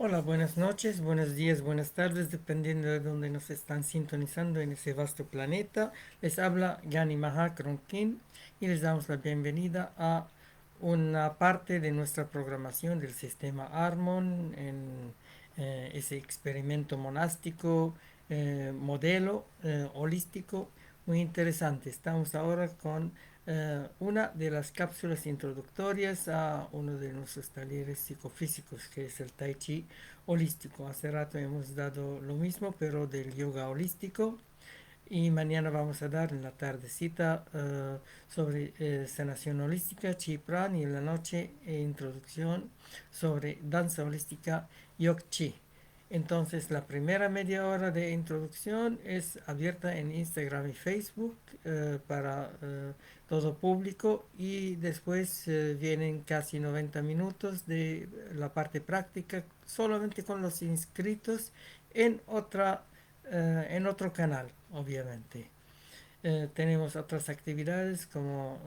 Hola, buenas noches, buenos días, buenas tardes, dependiendo de dónde nos están sintonizando en ese vasto planeta. Les habla Gani Maha Kronkin y les damos la bienvenida a una parte de nuestra programación del sistema Harmon en ese experimento monástico, modelo holístico muy interesante. Estamos ahora con una de las cápsulas introductorias a uno de nuestros talleres psicofísicos, que es el Tai Chi holístico. Hace rato hemos dado lo mismo, pero del yoga holístico. Y mañana vamos a dar en la tardecita sobre sanación holística, Chi Pran, y en la noche introducción sobre danza holística, Yok Chi. Entonces, la primera media hora de introducción es abierta en Instagram y Facebook para todo público, y después vienen casi 90 minutos de la parte práctica solamente con los inscritos en en otro canal, obviamente. Tenemos otras actividades como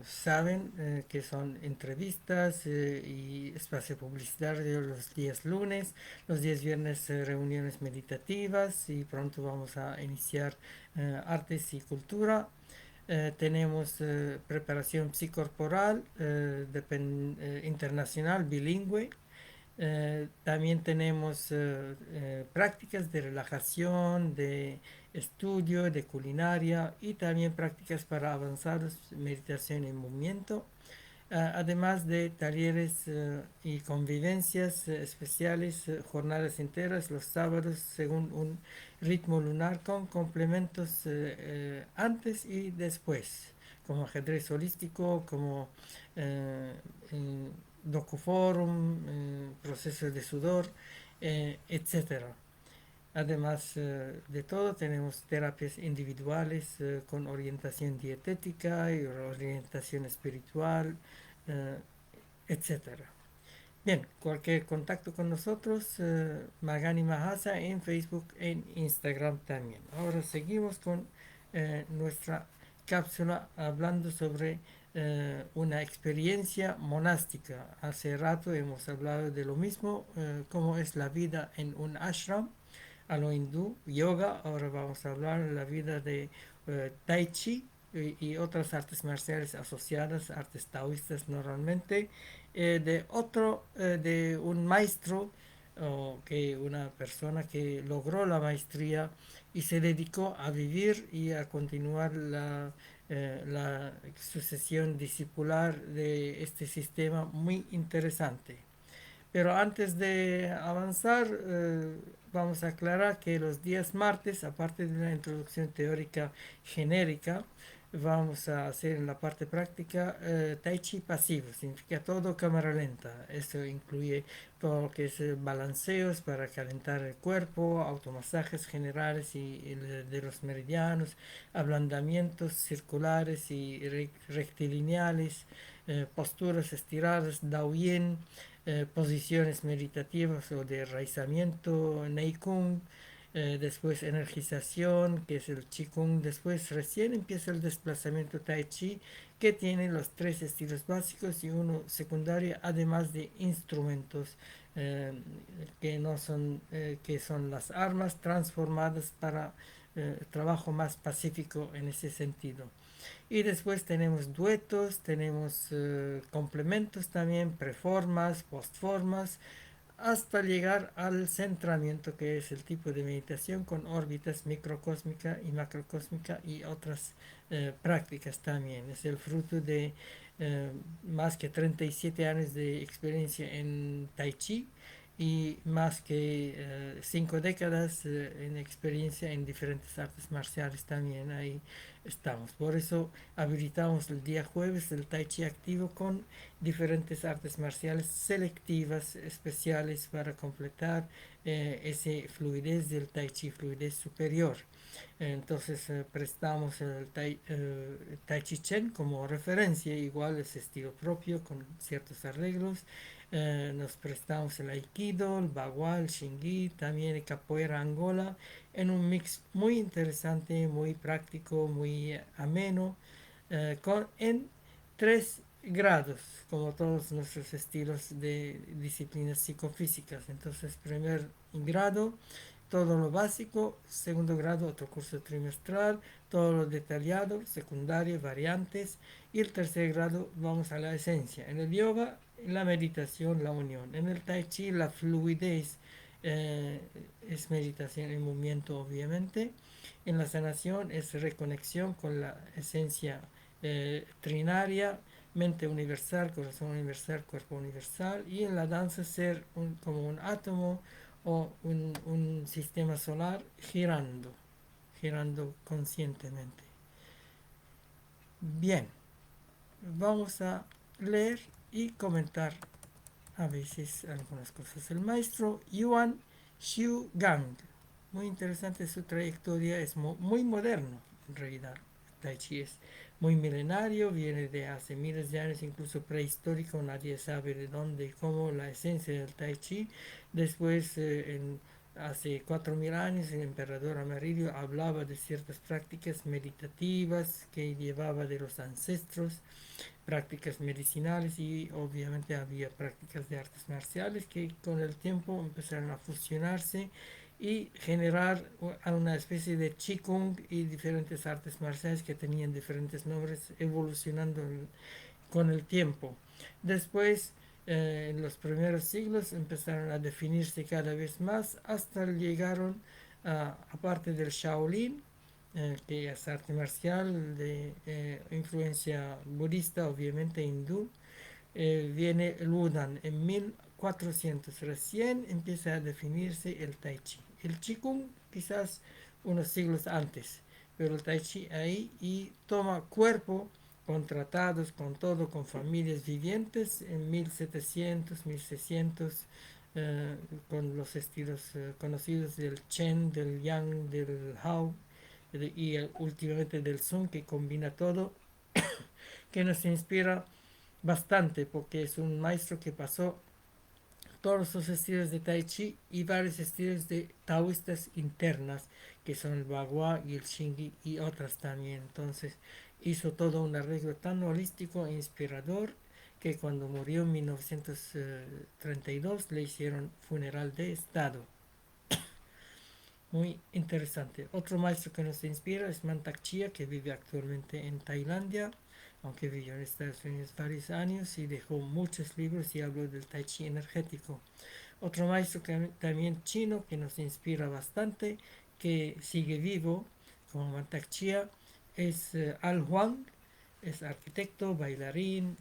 saben, que son entrevistas y espacio publicitario los días lunes, los días viernes reuniones meditativas, y pronto vamos a iniciar artes y cultura. Tenemos preparación psicorporal internacional bilingüe. También tenemos prácticas de relajación, de estudio, de culinaria, y también prácticas para avanzados, meditación en movimiento, además de talleres y convivencias especiales, jornadas enteras los sábados según un ritmo lunar con complementos antes y después, como ajedrez holístico, como eh, eh, docuforum, procesos de sudor, etcétera. Además de todo, tenemos terapias individuales con orientación dietética y orientación espiritual, eh, etcétera. Bien, cualquier contacto con nosotros, Magani Mahasa en Facebook, en Instagram también. Ahora seguimos con nuestra cápsula hablando sobre una experiencia monástica. Hace rato hemos hablado de lo mismo, cómo es la vida en un ashram a lo hindú, yoga. Ahora vamos a hablar de la vida de Tai Chi y otras artes marciales asociadas, artes taoístas normalmente, de un maestro, o que una persona que logró la maestría y se dedicó a vivir y a continuar la sucesión discipular de este sistema muy interesante. Pero antes de avanzar, vamos a aclarar que los días martes, aparte de una introducción teórica genérica, vamos a hacer en la parte práctica Tai Chi pasivo, significa todo cámara lenta. Esto incluye todo lo que es balanceos para calentar el cuerpo, automasajes generales de los meridianos, ablandamientos circulares y rectilineales, posturas estiradas, Dao Yin, posiciones meditativas o de enraizamiento, Neikung, después energización, que es el Qigong, después recién empieza el desplazamiento Tai Chi, que tiene los tres estilos básicos y uno secundario, además de instrumentos eh, que no son, que son las armas transformadas para trabajo más pacífico en ese sentido. Y después tenemos duetos, tenemos complementos también, preformas, postformas, hasta llegar al centramiento, que es el tipo de meditación con órbitas microcósmica y macrocósmica y otras prácticas también. Es el fruto de eh, más que 37 años de experiencia en Tai Chi y más que 5 décadas en experiencia en diferentes artes marciales también. Ahí estamos. Por eso habilitamos el día jueves el Tai Chi activo con diferentes artes marciales selectivas, especiales para completar ese fluidez del Tai Chi, fluidez superior. Entonces prestamos tai Chi Chen como referencia, igual es estilo propio con ciertos arreglos. Nos prestamos el Aikido, el Bagua, el Shingi, también el Capoeira Angola, en un mix muy interesante, muy práctico, muy ameno, en tres grados, como todos nuestros estilos de disciplinas psicofísicas. Entonces, primer grado, todo lo básico; segundo grado, otro curso trimestral, todo lo detallado; secundario, variantes; y el tercer grado vamos a la esencia. En el yoga, la meditación, la unión; en el tai chi, la fluidez, eh, es meditación en movimiento, obviamente; en la sanación es reconexión con la esencia trinaria: mente universal, corazón universal, cuerpo universal; y en la danza ser como un átomo o un sistema solar girando conscientemente. Bien, vamos a leer y comentar a veces algunas cosas. El maestro Yuan Xiu Gang, muy interesante su trayectoria, es muy moderno en realidad. Tai Chi es muy milenario, viene de hace miles de años, incluso prehistórico; nadie sabe de dónde y cómo la esencia del Tai Chi. Después, hace 4000 años, el emperador Amerio hablaba de ciertas prácticas meditativas que llevaba de los ancestros, prácticas medicinales, y obviamente había prácticas de artes marciales que con el tiempo empezaron a fusionarse y generar una especie de Qigong y diferentes artes marciales que tenían diferentes nombres, evolucionando con el tiempo. Después, en los primeros siglos, empezaron a definirse cada vez más hasta llegaron aparte del Shaolin, que es arte marcial de influencia budista, obviamente hindú. Viene el Wudan en 1400, recién empieza a definirse el Tai Chi. El Qigong quizás unos siglos antes, pero el Tai Chi ahí, y toma cuerpo con tratados, con todo, con familias vivientes en 1700, 1600, con los estilos conocidos del Chen, del Yang, del Hao, y últimamente del Sun, que combina todo, que nos inspira bastante porque es un maestro que pasó todos los estilos de Tai Chi y varios estilos de taoístas internas, que son el Bagua y el Shingi y otras también. Entonces hizo todo un arreglo tan holístico e inspirador que cuando murió en 1932 le hicieron funeral de estado. Muy interesante. Otro maestro que nos inspira es Mantak Chia, que vive actualmente en Tailandia, aunque vivió en Estados Unidos varios años y dejó muchos libros y habló del Tai Chi energético. Otro maestro que, también chino, que nos inspira bastante, que sigue vivo como Mantak Chia, es Al Huang. Es arquitecto, bailarín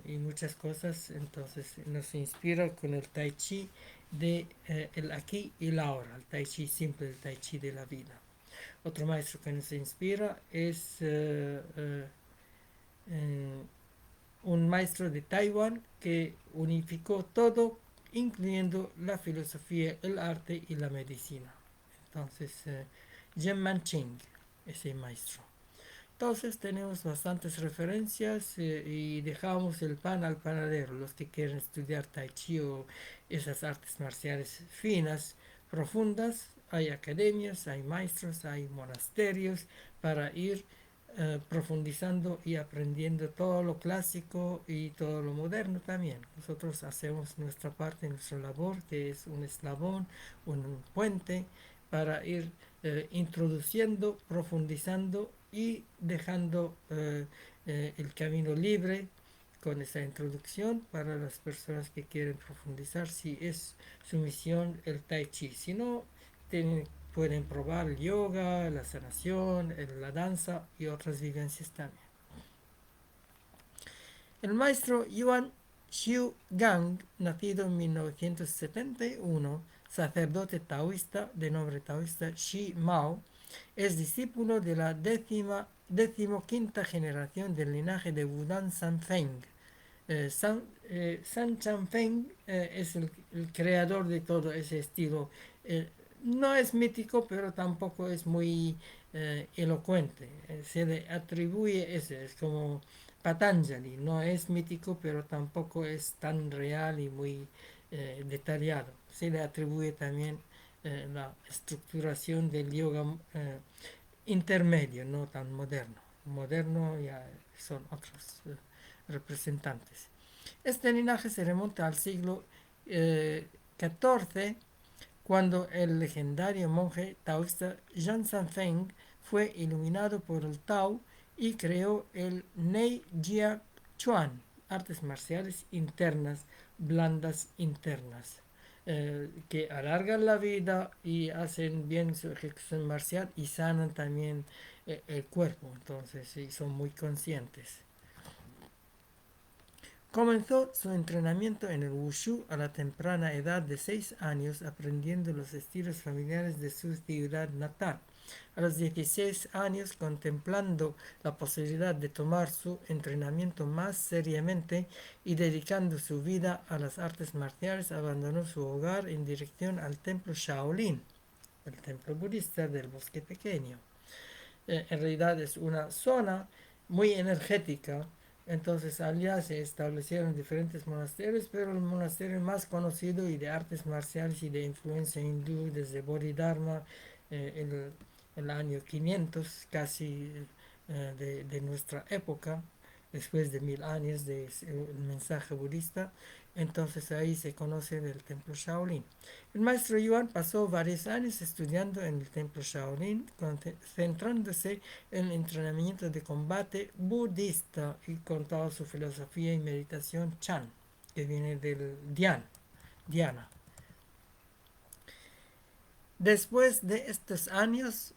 y muchas cosas. Entonces nos inspira con el Tai Chi de el aquí y la ahora, el Tai Chi simple, el Tai Chi de la vida. Otro maestro que nos inspira es eh, un maestro de Taiwán que unificó todo, incluyendo la filosofía, el arte y la medicina. Entonces, Yen Manching, ese maestro. Entonces tenemos bastantes referencias, y dejamos el pan al panadero. Los que quieren estudiar Tai Chi o esas artes marciales finas, profundas, hay academias, hay maestros, hay monasterios para ir profundizando y aprendiendo todo lo clásico y todo lo moderno también. Nosotros hacemos nuestra parte, nuestra labor, que es un eslabón, un puente para ir introduciendo, profundizando y dejando el camino libre con esa introducción para las personas que quieren profundizar, si es su misión el Tai Chi. Si no, pueden probar el yoga, la sanación, la danza y otras vivencias también. El maestro Yuan Xiu Gang, nacido en 1971, sacerdote taoísta de nombre taoísta Shi Mao, es discípulo de la decimoquinta generación del linaje de Wudan Sanfeng. San Chanfeng es el creador de todo ese estilo. Eh, no es mítico, pero tampoco es muy elocuente. Se le atribuye ese, es como Patanjali. No es mítico, pero tampoco es tan real y muy detallado. Se le atribuye también la estructuración del yoga intermedio, no tan moderno. Moderno ya son otros representantes. Este linaje se remonta al siglo XIV, cuando el legendario monje taoísta Jan Sanfeng fue iluminado por el Tao y creó el Nei Jia Chuan, artes marciales internas, blandas internas, que alargan la vida y hacen bien su ejecución marcial y sanan también el cuerpo, entonces sí, son muy conscientes. Comenzó su entrenamiento en el Wushu a la temprana edad de 6 años, aprendiendo los estilos familiares de su ciudad natal. A los 16 años, contemplando la posibilidad de tomar su entrenamiento más seriamente y dedicando su vida a las artes marciales, abandonó su hogar en dirección al templo Shaolin, el templo budista del bosque pequeño. En realidad es una zona muy energética. Entonces allá se establecieron diferentes monasterios, pero el monasterio más conocido y de artes marciales y de influencia hindú desde Bodhidharma, el año 500 casi de nuestra época, después de 1000 años del mensaje budista. Entonces ahí se conoce del templo Shaolin. El maestro Yuan pasó varios años estudiando en el templo Shaolin, centrándose en el entrenamiento de combate budista y con toda su filosofía y meditación Chan, que viene del Dhyana. Después de estos años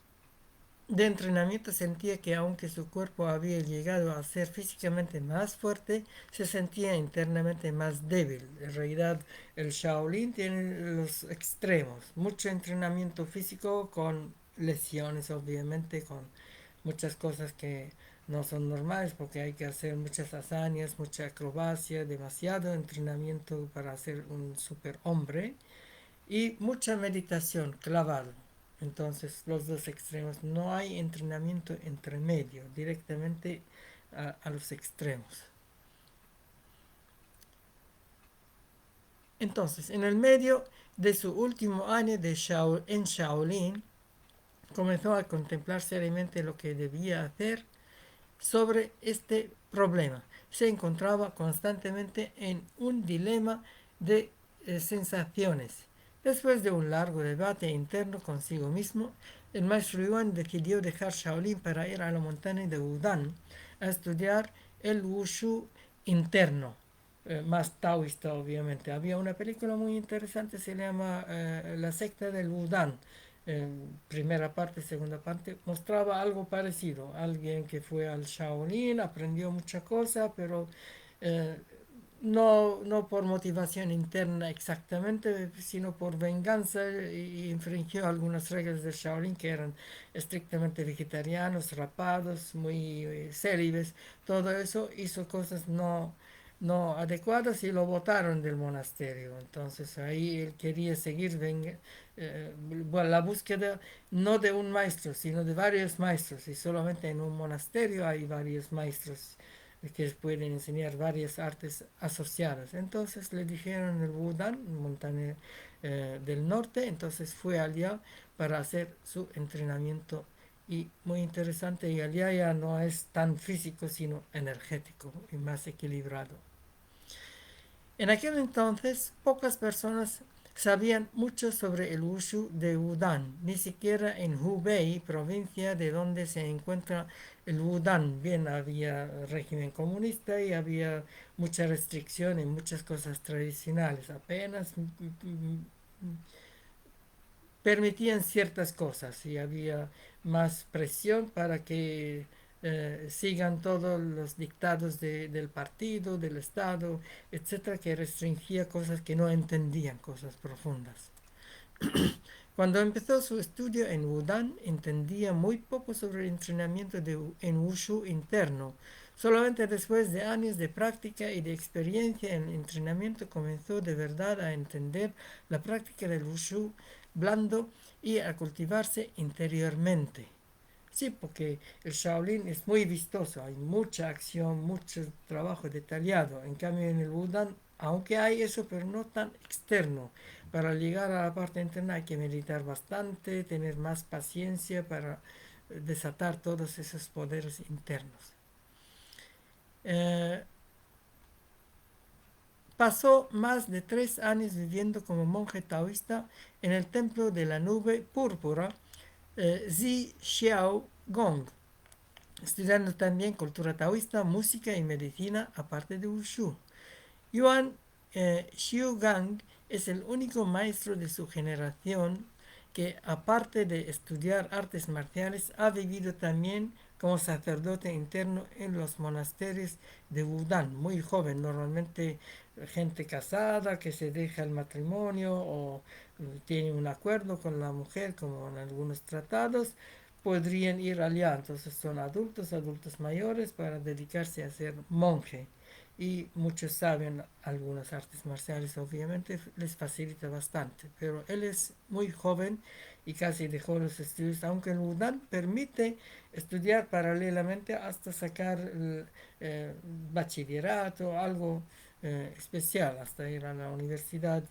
de entrenamiento sentía que aunque su cuerpo había llegado a ser físicamente más fuerte, se sentía internamente más débil. En realidad el Shaolin tiene los extremos, mucho entrenamiento físico con lesiones obviamente, con muchas cosas que no son normales porque hay que hacer muchas hazañas, mucha acrobacia, demasiado entrenamiento para ser un superhombre y mucha meditación clavado. Entonces los dos extremos, no hay entrenamiento entre medio, directamente a los extremos. Entonces, en el medio de su último año en Shaolin, comenzó a contemplar seriamente lo que debía hacer sobre este problema. Se encontraba constantemente en un dilema de sensaciones. Después de un largo debate interno consigo mismo, el maestro Yuan decidió dejar Shaolin para ir a la montaña de Wudan a estudiar el Wushu interno, más taoísta obviamente. Había una película muy interesante, se llama La secta del Wudan. Primera parte, segunda parte, mostraba algo parecido. Alguien que fue al Shaolin, aprendió mucha cosa, pero eh, no por motivación interna exactamente, sino por venganza y infringió algunas reglas del Shaolin que eran estrictamente vegetarianos, rapados, muy célibes. Todo eso hizo cosas no adecuadas y lo botaron del monasterio. Entonces ahí él quería seguir la búsqueda no de un maestro, sino de varios maestros. Y solamente en un monasterio hay varios maestros que pueden enseñar varias artes asociadas. Entonces le dijeron el Wudan, montaña del norte, entonces fue allá para hacer su entrenamiento y muy interesante, y allá ya no es tan físico sino energético y más equilibrado. En aquel entonces pocas personas sabían mucho sobre el Wushu de Wudan, ni siquiera en Hubei, provincia de donde se encuentra el Wudan. Bien, había régimen comunista y había mucha restricción en muchas cosas tradicionales, apenas permitían ciertas cosas y había más presión para que sigan todos los dictados del partido, del Estado, etcétera, que restringía cosas que no entendían, cosas profundas. Cuando empezó su estudio en Wudan, entendía muy poco sobre el entrenamiento en Wushu interno. Solamente después de años de práctica y de experiencia en el entrenamiento comenzó de verdad a entender la práctica del Wushu blando y a cultivarse interiormente. Sí, porque el Shaolin es muy vistoso, hay mucha acción, mucho trabajo detallado. En cambio, en el Wudan, aunque hay eso, pero no tan externo. Para llegar a la parte interna hay que meditar bastante, tener más paciencia para desatar todos esos poderes internos. Eh, pasó más de 3 años viviendo como monje taoísta en el templo de la nube púrpura, Zi Xiao Gong, estudiando también cultura taoísta, música y medicina, aparte de Wushu. Yuan Xiugang es el único maestro de su generación que, aparte de estudiar artes marciales, ha vivido también como sacerdote interno en los monasterios de Wudang, muy joven, normalmente gente casada que se deja el matrimonio o tiene un acuerdo con la mujer, como en algunos tratados, podrían ir allá. Entonces son adultos mayores para dedicarse a ser monje. Y muchos saben algunas artes marciales, obviamente les facilita bastante, pero él es muy joven y casi dejó los estudios, aunque el Wudang permite estudiar paralelamente hasta sacar el bachillerato, algo especial, hasta ir a la universidad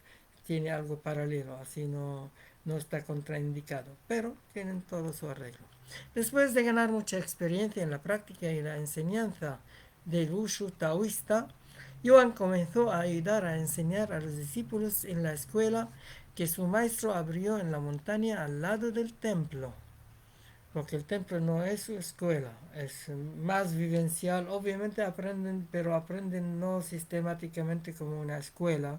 tiene algo paralelo, así no está contraindicado, pero tienen todo su arreglo. Después de ganar mucha experiencia en la práctica y la enseñanza del Wushu taoísta, Yuan comenzó a ayudar a enseñar a los discípulos en la escuela que su maestro abrió en la montaña al lado del templo. Porque el templo no es su escuela, es más vivencial. Obviamente aprenden, pero aprenden no sistemáticamente como una escuela,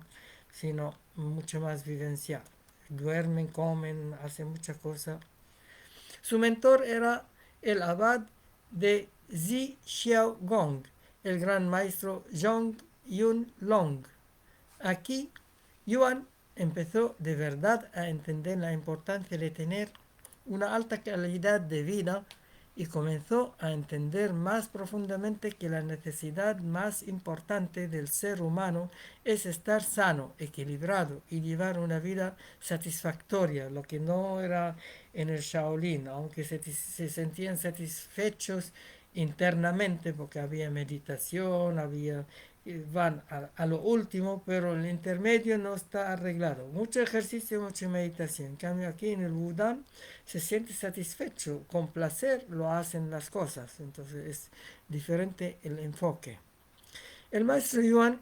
sino mucho más vivencial. Duermen, comen, hacen muchas cosas. Su mentor era el abad de Zi Xiaogong, el gran maestro Zhong Yun Long. Aquí, Yuan empezó de verdad a entender la importancia de tener una alta calidad de vida y comenzó a entender más profundamente que la necesidad más importante del ser humano es estar sano, equilibrado y llevar una vida satisfactoria, lo que no era en el Shaolin, aunque se sentían satisfechos internamente porque había meditación, van a lo último, pero el intermedio no está arreglado. Mucho ejercicio, mucha meditación. En cambio, aquí en el Wudang se siente satisfecho, con placer lo hacen las cosas. Entonces es diferente el enfoque. El maestro Yuan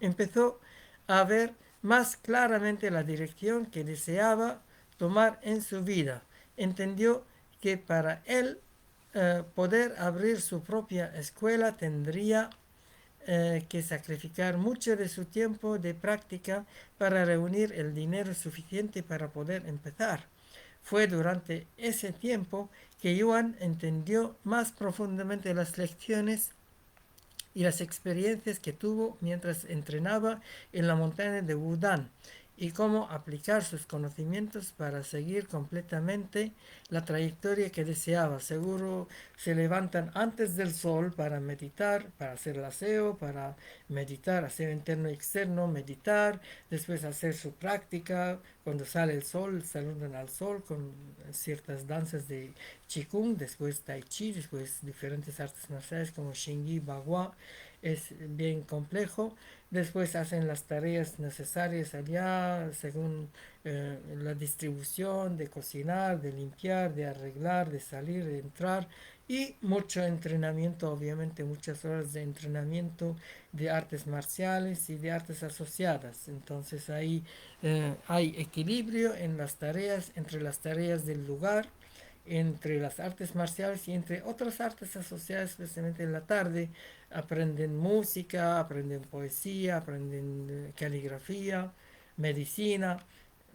empezó a ver más claramente la dirección que deseaba tomar en su vida. Entendió que para él poder abrir su propia escuela tendría que sacrificar mucho de su tiempo de práctica para reunir el dinero suficiente para poder empezar. Fue durante ese tiempo que Yuan entendió más profundamente las lecciones y las experiencias que tuvo mientras entrenaba en la montaña de Wudang y cómo aplicar sus conocimientos para seguir completamente la trayectoria que deseaba. Seguro se levantan antes del sol para meditar, para hacer el aseo, para meditar, aseo interno y externo, meditar, después hacer su práctica. Cuando sale el sol, saludan al sol con ciertas danzas de Qigong, después Tai Chi, después diferentes artes marciales como Xingyi, Bagua. Es bien complejo. Después hacen las tareas necesarias allá según la distribución de cocinar, de limpiar, de arreglar, de salir, de entrar y mucho entrenamiento, obviamente muchas horas de entrenamiento de artes marciales y de artes asociadas. Entonces ahí hay equilibrio en las tareas, entre las tareas del lugar, entre las artes marciales y entre otras artes asociadas, especialmente en la tarde. Aprenden música, aprenden poesía, aprenden caligrafía, medicina,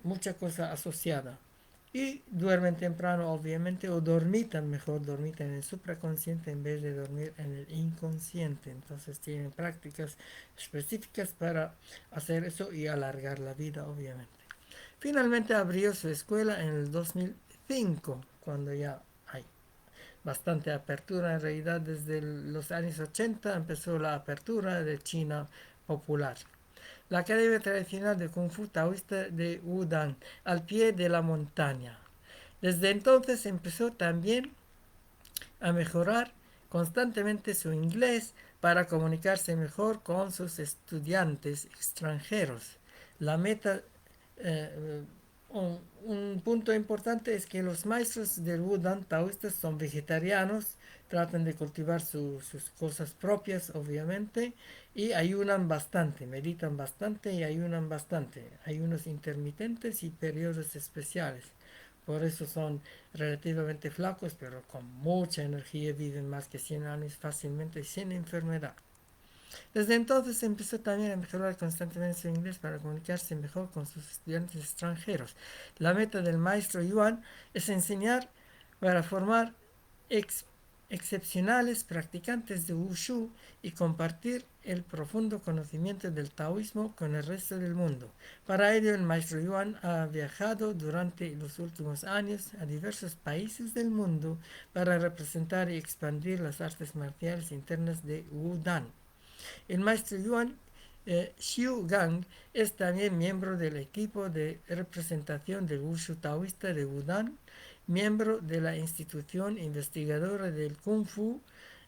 mucha cosa asociada. Y duermen temprano, obviamente, o dormitan mejor, dormitan en el supraconsciente en vez de dormir en el inconsciente. Entonces tienen prácticas específicas para hacer eso y alargar la vida, obviamente. Finalmente abrió su escuela en el 2005, cuando ya hay bastante apertura. En realidad, desde los años 80 empezó la apertura de China popular. La academia tradicional de Kung Fu taoísta de Wudang, al pie de la montaña. Desde entonces empezó también a mejorar constantemente su inglés para comunicarse mejor con sus estudiantes extranjeros. La meta, eh, un punto importante es que los maestros del Wudang taoístas son vegetarianos, tratan de cultivar sus cosas propias, obviamente, y ayunan bastante, meditan bastante y ayunan bastante. Ayunos intermitentes y periodos especiales. Por eso son relativamente flacos, pero con mucha energía, viven más que 100 años fácilmente sin enfermedad. Desde entonces empezó también a mejorar constantemente su inglés para comunicarse mejor con sus estudiantes extranjeros. La meta del maestro Yuan es enseñar para formar ex excepcionales practicantes de Wushu y compartir el profundo conocimiento del taoísmo con el resto del mundo. Para ello, el maestro Yuan ha viajado durante los últimos años a diversos países del mundo para representar y expandir las artes marciales internas de Wudang. El maestro Yuan Xiu Gang es también miembro del equipo de representación del Wushu taoísta de Wudang, miembro de la institución investigadora del Kung Fu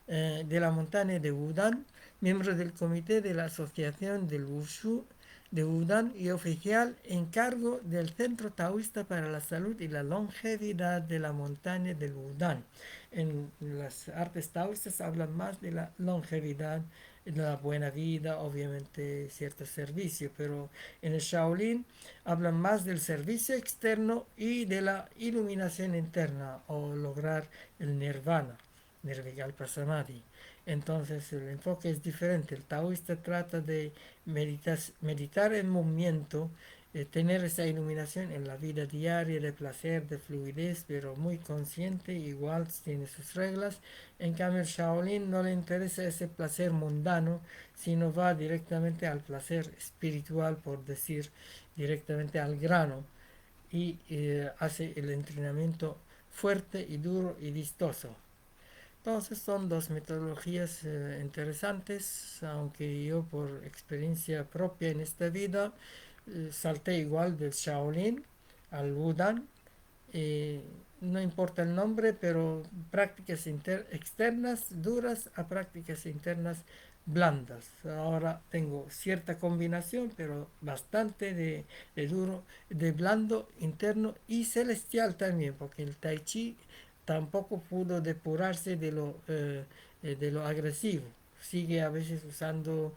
de la montaña de Wudang, miembro del comité de la Asociación del Wushu de Wudang y oficial en cargo del Centro Taoísta para la Salud y la Longevidad de la montaña del Wudang. En las artes taoístas hablan más de la longevidad, la buena vida, obviamente cierto servicio, pero en el Shaolin hablan más del servicio externo y de la iluminación interna o lograr el nirvana, Nirvikalpa Samadhi. Entonces el enfoque es diferente. El taoísta trata de meditar en movimiento, tener esa iluminación en la vida diaria de placer, de fluidez, pero muy consciente, igual tiene sus reglas. En cambio, el Shaolin no le interesa ese placer mundano, sino va directamente al placer espiritual, por decir, directamente al grano, y hace el entrenamiento fuerte y duro y vistoso. Entonces son dos metodologías interesantes, aunque yo por experiencia propia en esta vida salté igual del Shaolin al Wudang. No importa el nombre, pero prácticas externas duras a prácticas internas blandas. Ahora tengo cierta combinación, pero bastante de duro, de blando interno y celestial también, porque el Tai Chi tampoco pudo depurarse de lo agresivo. Sigue a veces usando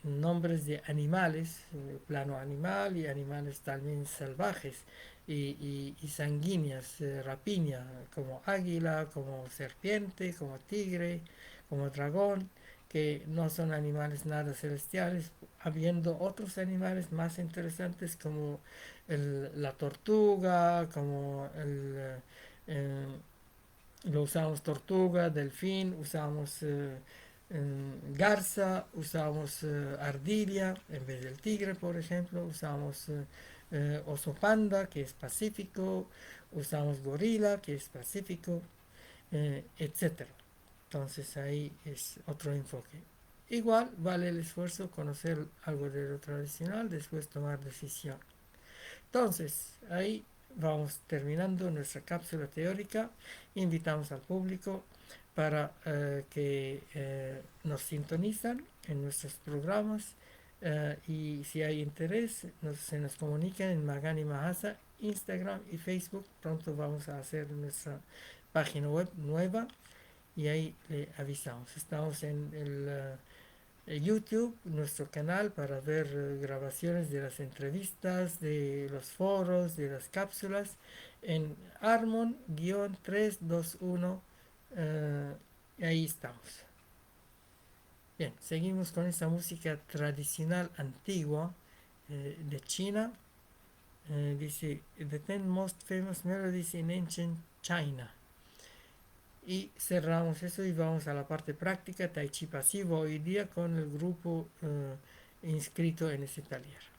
nombres de animales, plano animal y animales también salvajes y sanguíneas, rapiña, como águila, como serpiente, como tigre, como dragón, que no son animales nada celestiales, habiendo otros animales más interesantes como la tortuga, como eh, lo usamos tortuga, delfín, usamos garza, usamos ardilla en vez del tigre, por ejemplo, usamos oso panda, que es pacífico, usamos gorila, que es pacífico, etcétera. Entonces ahí es otro enfoque. Igual vale el esfuerzo conocer algo de lo tradicional, después tomar decisión. Entonces, ahí vamos terminando nuestra cápsula teórica. Invitamos al público para que nos sintonizan en nuestros programas y si hay interés se nos comunican en Magani Mahasa, Instagram y Facebook. Pronto vamos a hacer nuestra página web nueva y ahí le avisamos. Estamos en el YouTube, nuestro canal, para ver grabaciones de las entrevistas, de los foros, de las cápsulas, en Armon-321. Ahí estamos. Bien, seguimos con esta música tradicional antigua de China. Dice, The 10 Most Famous Melodies in Ancient China. Y cerramos eso y vamos a la parte práctica, Tai Chi pasivo hoy día con el grupo inscrito en ese taller.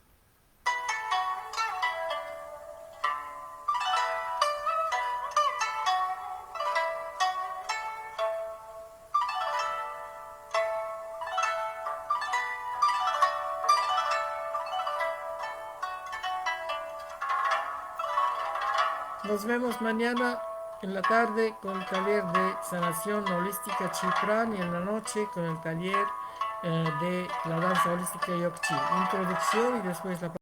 Nos vemos mañana en la tarde con el taller de sanación holística Chipran y en la noche con el taller de la danza holística Yokchi. Introducción y después la